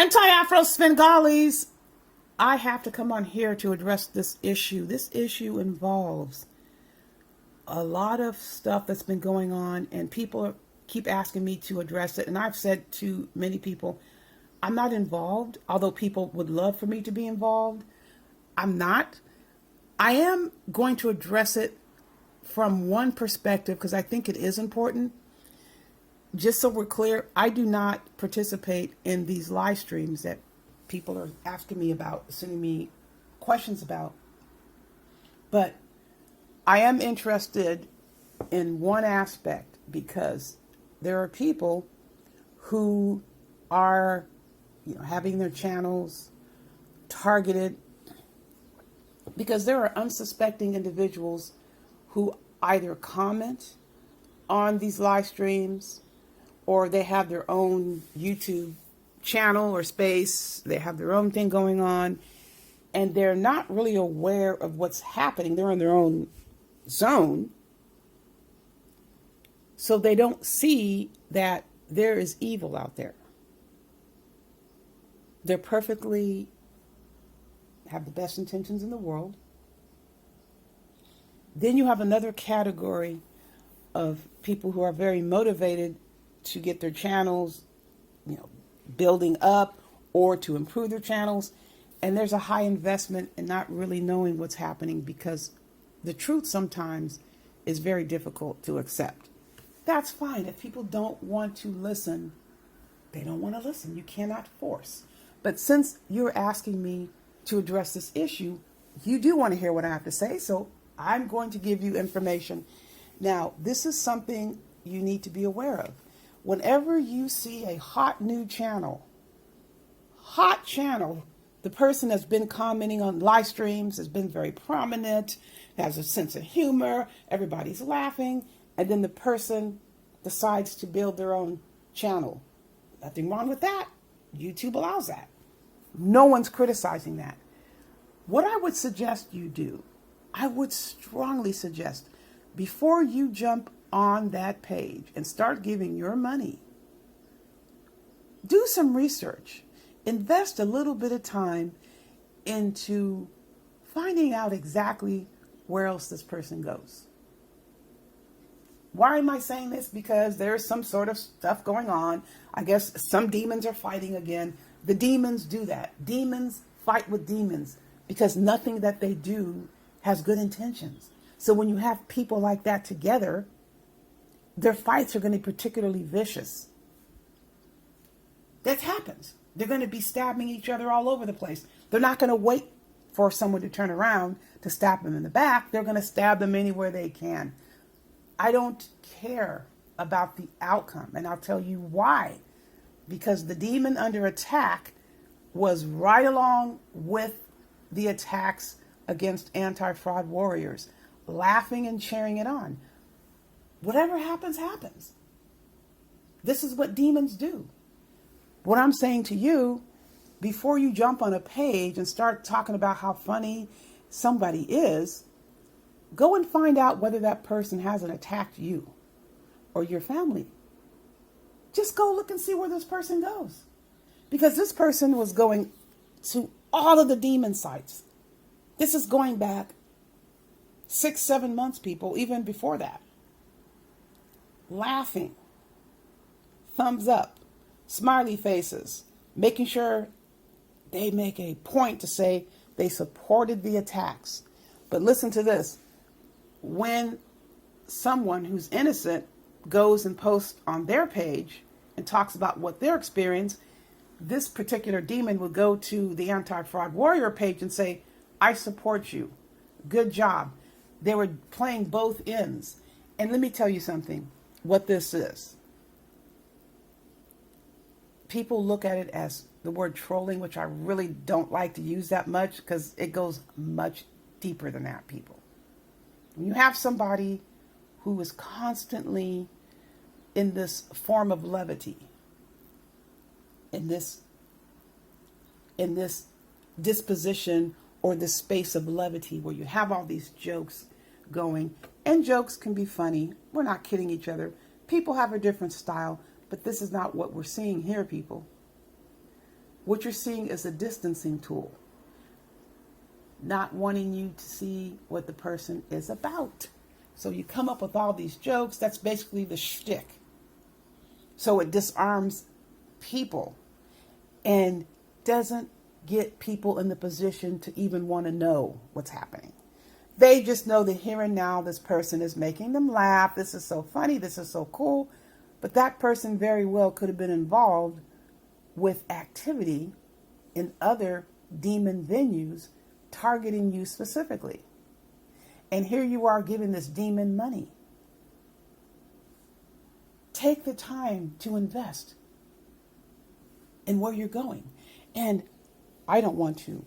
Anti-Afro Svengalis, I have to come on here to address this issue. This issue involves a lot of stuff that's been going on, and people keep asking me to address it. And I've said to many people, I'm not involved, although people would love for me to be involved. I'm not. I am going to address it from one perspective because I think it is important. Just so we're clear, I do not participate in these live streams that people are asking me about, sending me questions about. But I am interested in one aspect because there are people who are, having their channels targeted because there are unsuspecting individuals who either comment on these live streams or they have their own YouTube channel or space. They have their own thing going on, and they're not really aware of what's happening. They're in their own zone, so they don't see that there is evil out there. They're perfectly have the best intentions in the world. Then you have another category of people who are very motivated to get their channels, building up or to improve their channels. And there's a high investment in not really knowing what's happening because the truth sometimes is very difficult to accept. That's fine. If people don't want to listen, they don't want to listen. You cannot force. But since you're asking me to address this issue, you do want to hear what I have to say. So I'm going to give you information. Now, this is something you need to be aware of. Whenever you see a hot new channel, the person has been commenting on live streams, has been very prominent, has a sense of humor, everybody's laughing, and then the person decides to build their own channel. Nothing wrong with that. YouTube allows that. No one's criticizing that. What I would suggest you do, I would strongly suggest, before you jump on that page and start giving your money, do some research. Invest a little bit of time into finding out exactly where else this person goes. Why am I saying this? Because there's some sort of stuff going on. I guess some demons are fighting again. The demons do that. Demons fight with demons because nothing that they do has good intentions. So when you have people like that together, their fights are going to be particularly vicious. That happens. They're going to be stabbing each other all over the place. They're not going to wait for someone to turn around to stab them in the back. They're going to stab them anywhere they can. I don't care about the outcome, and I'll tell you why. Because the demon under attack was right along with the attacks against anti-fraud warriors, laughing and cheering it on. Whatever happens, happens. This is what demons do. What I'm saying to you, before you jump on a page and start talking about how funny somebody is, go and find out whether that person hasn't attacked you or your family. Just go look and see where this person goes. Because this person was going to all of the demon sites. This is going back 6-7 months, people, even before that. Laughing, thumbs up, smiley faces, making sure they make a point to say they supported the attacks. But listen to this. When someone who's innocent goes and posts on their page and talks about what their experience, this particular demon will go to the anti-fraud warrior page and say, I support you. Good job. They were playing both ends. And let me tell you something, what this is. People look at it as the word trolling, which I really don't like to use that much because it goes much deeper than that, people. When you have somebody who is constantly in this form of levity, in this disposition or this space of levity where you have all these jokes going, and jokes can be funny. We're not kidding each other. People have a different style, but this is not what we're seeing here, people. what you're seeing is a distancing tool, not wanting you to see what the person is about. So you come up with all these jokes. That's basically the shtick. So it disarms people and doesn't get people in the position to even want to know what's happening. They just know that here and now this person is making them laugh. This is so funny. This is so cool. But that person very well could have been involved with activity in other demon venues targeting you specifically. And here you are giving this demon money. Take the time to invest in where you're going. And I don't want to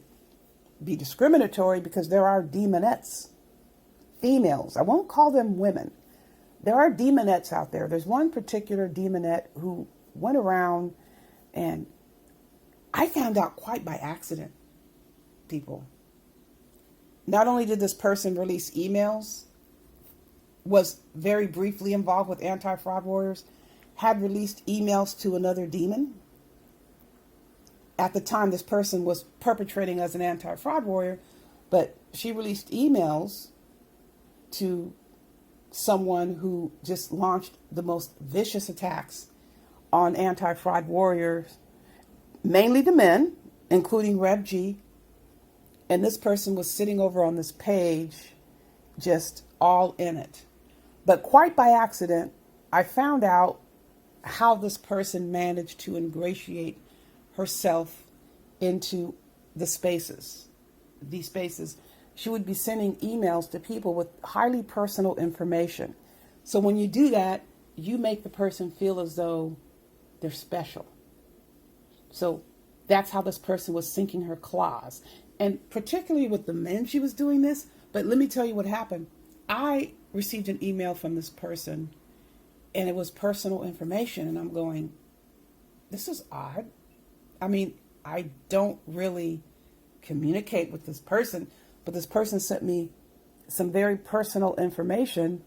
be discriminatory because there are demonettes, females. I won't call them women. There are demonettes out there. There's one particular demonette who went around, and I found out quite by accident, people. Not only did this person release emails, was very briefly involved with anti-fraud warriors, had released emails to another demon. At the time, this person was perpetrating as an anti-fraud warrior, but she released emails to someone who just launched the most vicious attacks on anti-fraud warriors, mainly the men, including Rev G. And this person was sitting over on this page, just all in it. But quite by accident, I found out how this person managed to ingratiate herself into these spaces. She would be sending emails to people with highly personal information. So when you do that, you make the person feel as though they're special. So that's how this person was sinking her claws. And particularly with the men, she was doing this. But let me tell you what happened. I received an email from this person, and it was personal information. And I'm going, this is odd. I mean, I don't really communicate with this person, but this person sent me some very personal information.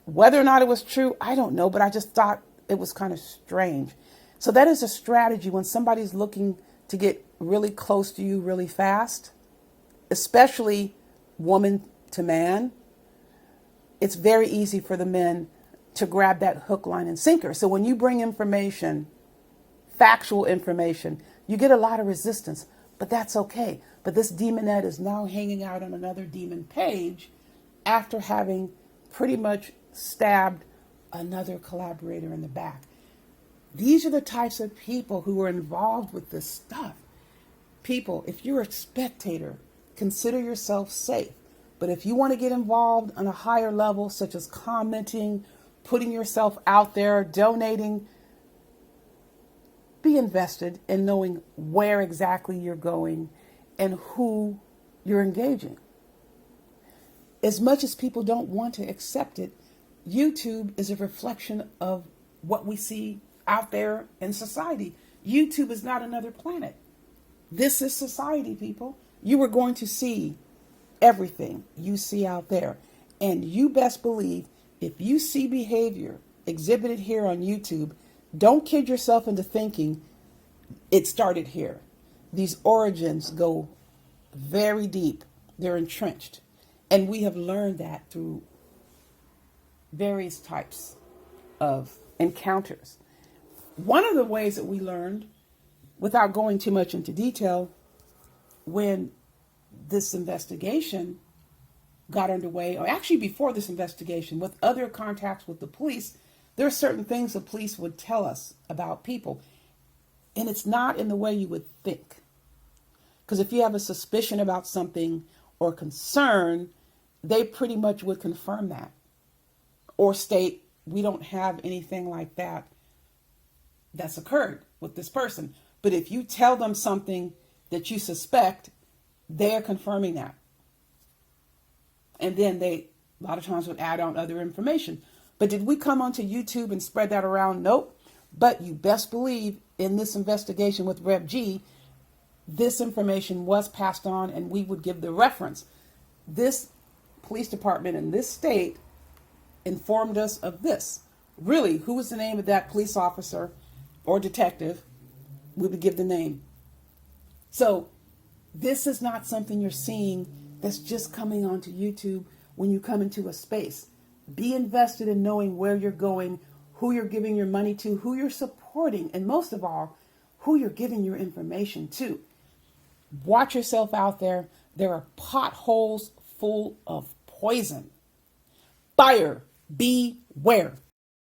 Whether or not it was true, I don't know, but I just thought it was kind of strange. So that is a strategy when somebody's looking to get really close to you really fast, especially woman to man. It's very easy for the men to grab that hook, line, and sinker. So when you bring information, factual information, you get a lot of resistance, but that's okay. But this demonette is now hanging out on another demon page after having pretty much stabbed another collaborator in the back. These are the types of people who are involved with this stuff. People, if you're a spectator, consider yourself safe. But if you want to get involved on a higher level, such as commenting, putting yourself out there, donating, be invested in knowing where exactly you're going and who you're engaging. As much as people don't want to accept it, YouTube is a reflection of what we see out there in society. YouTube is not another planet. This is society, people. You are going to see everything you see out there. And you best believe if you see behavior exhibited here on YouTube, don't kid yourself into thinking it started here. These origins go very deep. They're entrenched. And we have learned that through various types of encounters. One of the ways that we learned, without going too much into detail, when this investigation got underway, or actually before this investigation, with other contacts with the police, there are certain things the police would tell us about people. And it's not in the way you would think. Because if you have a suspicion about something or concern, they pretty much would confirm that or state, we don't have anything like that that's occurred with this person. But if you tell them something that you suspect, they're confirming that. And then they, a lot of times, would add on other information. But did we come onto YouTube and spread that around? Nope. But you best believe in this investigation with Rev G, this information was passed on, and we would give the reference. This police department in this state informed us of this. Really, who was the name of that police officer or detective? We would give the name. So this is not something you're seeing that's just coming onto YouTube when you come into a space. Be invested in knowing where you're going, who you're giving your money to, who you're supporting, and most of all, who you're giving your information to. Watch yourself out there. There are potholes full of poison. Buyer beware.